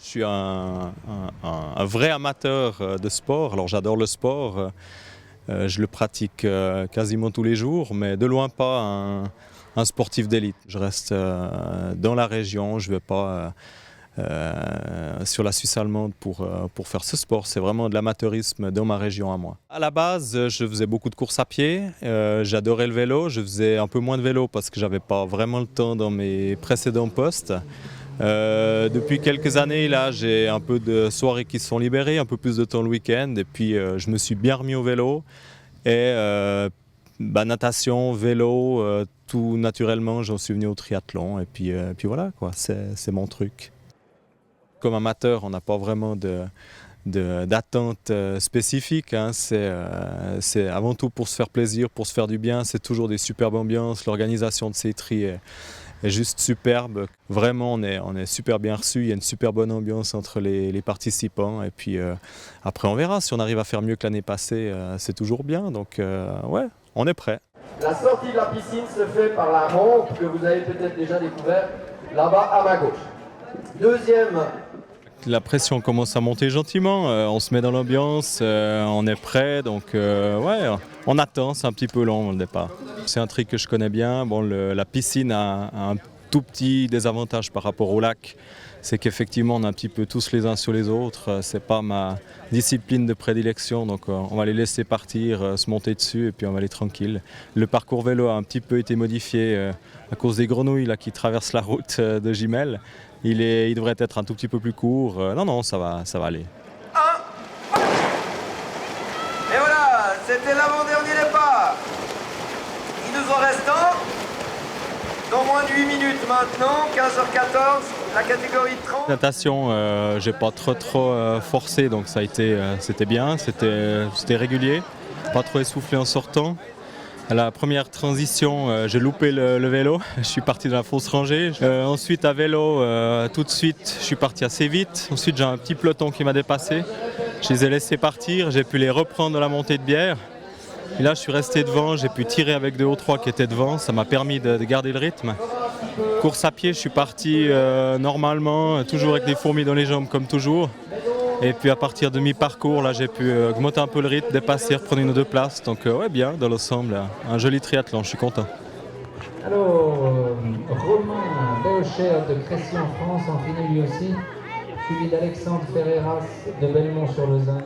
Je suis un vrai amateur de sport. Alors j'adore le sport, je le pratique quasiment tous les jours, mais de loin pas un sportif d'élite. Je reste dans la région, je ne vais pas sur la Suisse allemande pour faire ce sport. C'est vraiment de l'amateurisme dans ma région à moi. À la base, je faisais beaucoup de courses à pied, j'adorais le vélo, je faisais un peu moins de vélo parce que j'avais pas vraiment le temps dans mes précédents postes. Depuis quelques années, là, j'ai un peu de soirées qui se sont libérées, un peu plus de temps le week-end, et puis je me suis bien remis au vélo. Et natation, vélo, tout naturellement, j'en suis venu au triathlon, et puis voilà, quoi, c'est mon truc. Comme amateur, on n'a pas vraiment d'attente spécifique, hein. C'est avant tout pour se faire plaisir, pour se faire du bien. C'est toujours des superbes ambiances. L'organisation de ces tris est juste superbe. Vraiment, on est super bien reçus. Il y a une super bonne ambiance entre les participants. Et puis après, on verra. Si on arrive à faire mieux que l'année passée, c'est toujours bien. Donc ouais, on est prêt. La sortie de la piscine se fait par la rampe que vous avez peut-être déjà découvert là-bas à ma gauche. Deuxième. La pression commence à monter gentiment, on se met dans l'ambiance, on est prêt, donc ouais, on attend, c'est un petit peu long le départ. C'est un trick que je connais bien. Bon, la piscine a un tout petit désavantage par rapport au lac, c'est qu'effectivement on est un petit peu tous les uns sur les autres, c'est pas ma discipline de prédilection, donc on va les laisser partir, se monter dessus et puis on va aller tranquille. Le parcours vélo a un petit peu été modifié à cause des grenouilles là, qui traversent la route de Gimel. Il devrait être un tout petit peu plus court. Non, ça va aller. Et voilà, c'était l'avant-dernier départ. Il nous en reste un. Dans moins de 8 minutes maintenant, 15h14, la catégorie 30. Natation, j'ai pas trop forcé, donc c'était bien, c'était régulier, pas trop essoufflé en sortant. À la première transition, j'ai loupé le vélo, je suis parti dans la fausse rangée. Ensuite à vélo, tout de suite, je suis parti assez vite. Ensuite j'ai un petit peloton qui m'a dépassé. Je les ai laissés partir, j'ai pu les reprendre dans la montée de bière. Et là je suis resté devant, j'ai pu tirer avec 2 ou 3 qui étaient devant, ça m'a permis de garder le rythme. Course à pied, je suis parti normalement, toujours avec des fourmis dans les jambes comme toujours. Et puis à partir de mi-parcours, là j'ai pu augmenter un peu le rythme, dépasser, reprendre 1 ou 2 places. Donc ouais, bien, dans l'ensemble, un joli triathlon, je suis content. Alors, Romain Beaucher de Crécy en France, en finale lui aussi, suivi d'Alexandre Ferreras de Belmont-sur-Lausanne.